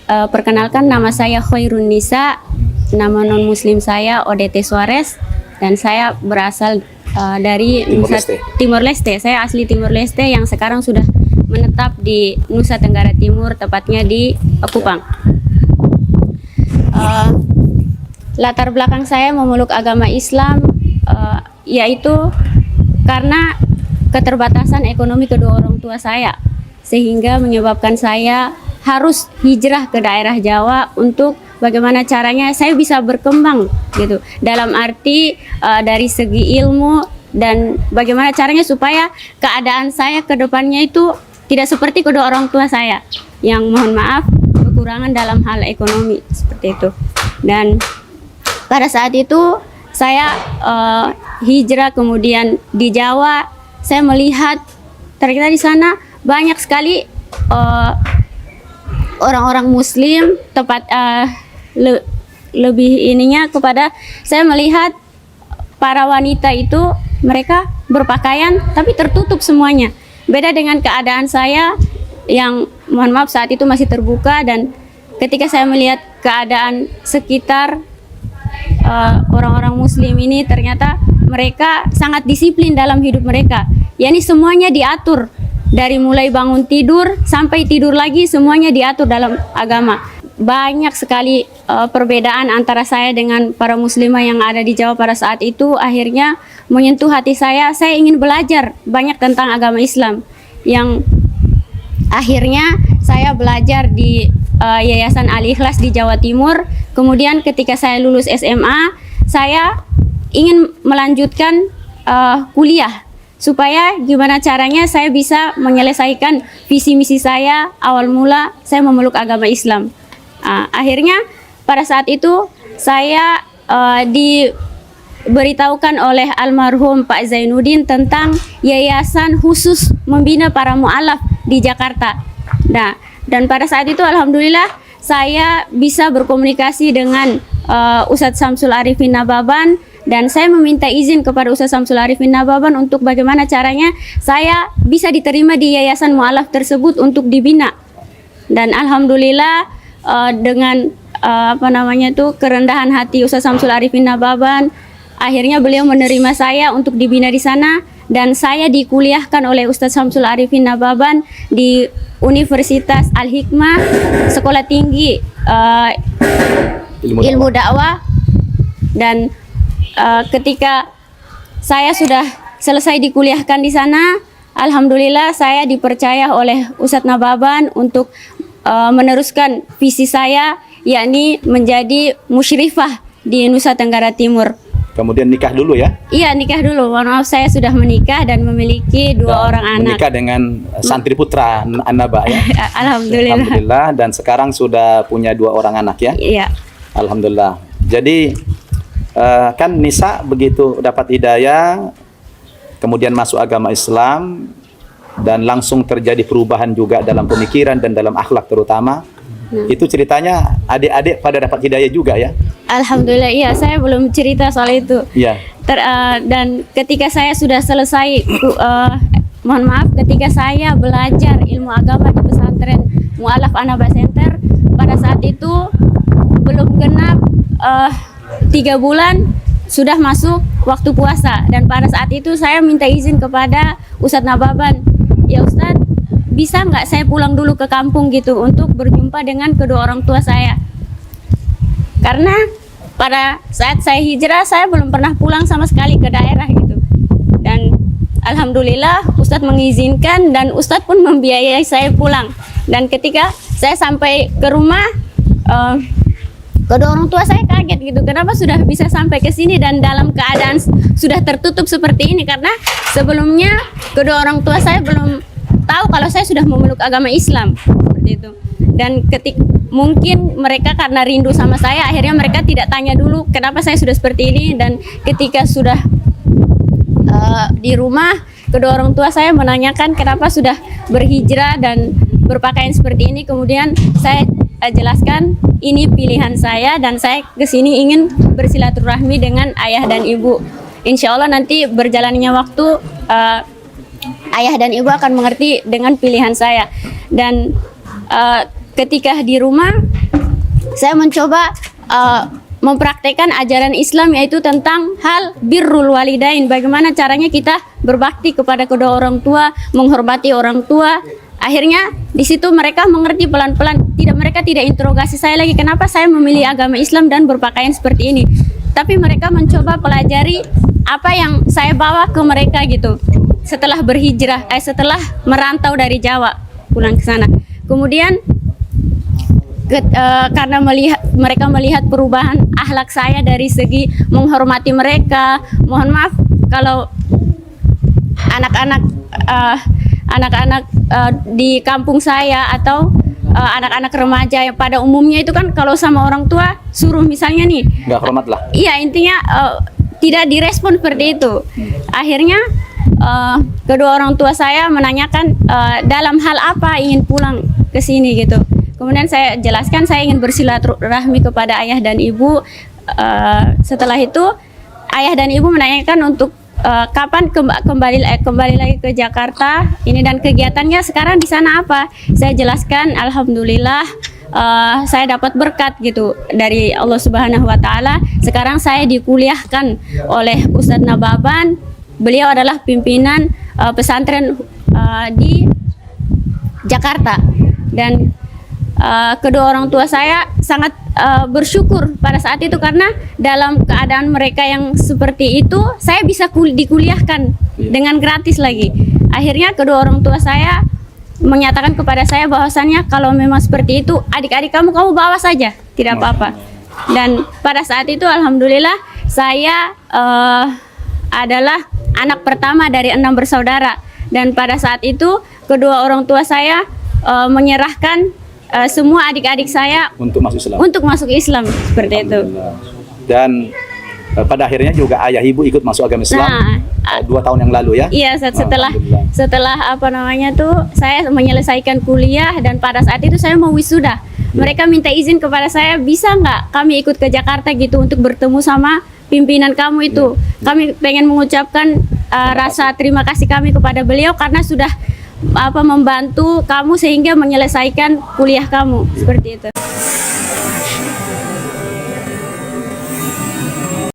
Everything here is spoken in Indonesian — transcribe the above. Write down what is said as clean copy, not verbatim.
Perkenalkan, nama saya Khairun Nisa, nama non muslim saya Odete Suarez, dan saya berasal dari Timor Leste. Saya asli Timor Leste yang sekarang sudah menetap di Nusa Tenggara Timur, tepatnya di Kupang. Latar belakang saya memeluk agama Islam yaitu karena keterbatasan ekonomi kedua orang tua saya, sehingga menyebabkan saya harus hijrah ke daerah Jawa untuk bagaimana caranya saya bisa berkembang gitu, dalam arti dari segi ilmu, dan bagaimana caranya supaya keadaan saya ke depannya itu tidak seperti kedua orang tua saya yang mohon maaf kekurangan dalam hal ekonomi seperti itu. Dan pada saat itu saya hijrah, kemudian di Jawa saya melihat ternyata di sana banyak sekali orang-orang muslim, lebih ininya kepada saya melihat para wanita itu mereka berpakaian tapi tertutup semuanya. Beda dengan keadaan saya yang mohon maaf saat itu masih terbuka, dan ketika saya melihat keadaan sekitar orang-orang muslim ini, ternyata mereka sangat disiplin dalam hidup mereka. Yani semuanya diatur. Dari mulai bangun tidur sampai tidur lagi semuanya diatur dalam agama. Banyak sekali perbedaan antara saya dengan para muslimah yang ada di Jawa pada saat itu. Akhirnya menyentuh hati saya ingin belajar banyak tentang agama Islam. Yang akhirnya saya belajar di Yayasan Al-Ikhlas di Jawa Timur. Kemudian ketika saya lulus SMA, saya ingin melanjutkan kuliah, supaya gimana caranya saya bisa menyelesaikan visi misi saya. Awal mula saya memeluk agama Islam. Akhirnya pada saat itu saya diberitahukan oleh almarhum Pak Zainuddin tentang yayasan khusus membina para mu'alaf di Jakarta. Nah, dan pada saat itu alhamdulillah saya bisa berkomunikasi dengan Ustadz Samsul Arifin Nababan. Dan saya meminta izin kepada Ustadz Samsul Arifin Nababan untuk bagaimana caranya saya bisa diterima di yayasan mu'alaf tersebut untuk dibina. Dan alhamdulillah dengan kerendahan hati Ustadz Samsul Arifin Nababan, akhirnya beliau menerima saya untuk dibina di sana, dan saya dikuliahkan oleh Ustadz Samsul Arifin Nababan di Universitas Al-Hikmah, Sekolah Tinggi Ilmu Dakwah. Dan ketika saya sudah selesai dikuliahkan di sana, alhamdulillah saya dipercaya oleh Ustadz Nababan untuk meneruskan visi saya, yakni menjadi musyrifah di Nusa Tenggara Timur. Kemudian nikah dulu ya? Iya, nikah dulu. Mohon maaf, saya sudah menikah dan memiliki dua orang anak. Menikah dengan santri putra Annaba ya? Alhamdulillah. Alhamdulillah, dan sekarang sudah punya dua orang anak ya? Iya. Alhamdulillah. Jadi kan Nisa begitu dapat hidayah, kemudian masuk agama Islam, dan langsung terjadi perubahan juga dalam pemikiran dan dalam akhlak terutama. Itu ceritanya adik-adik pada dapat hidayah juga ya? Alhamdulillah, iya. Saya belum cerita soal itu. Iya. Dan ketika saya sudah selesai, mohon maaf, ketika saya belajar ilmu agama di pesantren Mu'alaf Annaba Center, pada saat itu belum genap 3 bulan sudah masuk waktu puasa. Dan pada saat itu saya minta izin kepada Ustadz Nababan, ya Ustadz, bisa nggak saya pulang dulu ke kampung gitu untuk berjumpa dengan kedua orang tua saya. Karena pada saat saya hijrah, saya belum pernah pulang sama sekali ke daerah gitu. Dan alhamdulillah Ustadz mengizinkan, dan Ustadz pun membiayai saya pulang. Dan ketika saya sampai ke rumah, kedua orang tua saya kaget gitu, kenapa sudah bisa sampai ke sini dan dalam keadaan sudah tertutup seperti ini, karena sebelumnya kedua orang tua saya belum tahu kalau saya sudah memeluk agama Islam seperti itu. Dan mungkin mereka karena rindu sama saya, akhirnya mereka tidak tanya dulu kenapa saya sudah seperti ini. Dan ketika sudah di rumah, kedua orang tua saya menanyakan kenapa sudah berhijrah dan berpakaian seperti ini. Kemudian saya jelaskan ini pilihan saya, dan saya kesini ingin bersilaturahmi dengan ayah dan ibu. Insya Allah nanti berjalannya waktu ayah dan ibu akan mengerti dengan pilihan saya. Dan ketika di rumah saya mencoba mempraktekkan ajaran Islam, yaitu tentang hal birrul walidain, bagaimana caranya kita berbakti kepada kedua orang tua, menghormati orang tua. Akhirnya di situ mereka mengerti pelan-pelan. Mereka tidak interogasi saya lagi kenapa saya memilih agama Islam dan berpakaian seperti ini. Tapi mereka mencoba pelajari apa yang saya bawa ke mereka gitu. Setelah berhijrah, setelah merantau dari Jawa pulang ke sana. Kemudian karena mereka melihat perubahan akhlak saya dari segi menghormati mereka. Mohon maaf kalau anak-anak di kampung saya atau anak-anak remaja yang pada umumnya itu kan kalau sama orang tua suruh misalnya nih nggak hormat lah. Iya, intinya tidak direspon seperti itu. Akhirnya kedua orang tua saya menanyakan dalam hal apa ingin pulang ke sini gitu. Kemudian saya jelaskan saya ingin bersilaturahmi kepada ayah dan ibu. Setelah itu ayah dan ibu menanyakan untuk kapan kembali lagi ke Jakarta ini dan kegiatannya sekarang di sana apa. Saya jelaskan alhamdulillah saya dapat berkat gitu dari Allah Subhanahu wa taala. Sekarang saya dikuliahkan oleh Ustadz Nababan. Beliau adalah pimpinan pesantren di Jakarta, dan kedua orang tua saya sangat bersyukur pada saat itu karena dalam keadaan mereka yang seperti itu saya bisa dikuliahkan dengan gratis lagi. Akhirnya kedua orang tua saya menyatakan kepada saya bahwasannya kalau memang seperti itu adik-adik kamu bawa saja, tidak apa-apa. Dan pada saat itu alhamdulillah saya adalah anak pertama dari 6 bersaudara, dan pada saat itu kedua orang tua saya menyerahkan semua adik-adik saya untuk masuk Islam seperti itu. Dan pada akhirnya juga ayah ibu ikut masuk agama Islam 2 tahun yang lalu ya. Iya, setelah apa namanya tuh saya menyelesaikan kuliah, dan pada saat itu saya mau wisuda. Mereka minta izin kepada saya, bisa nggak kami ikut ke Jakarta gitu untuk bertemu sama pimpinan kamu itu. Kami pengen mengucapkan rasa terima kasih kami kepada beliau karena sudah membantu kamu sehingga menyelesaikan kuliah kamu, seperti itu.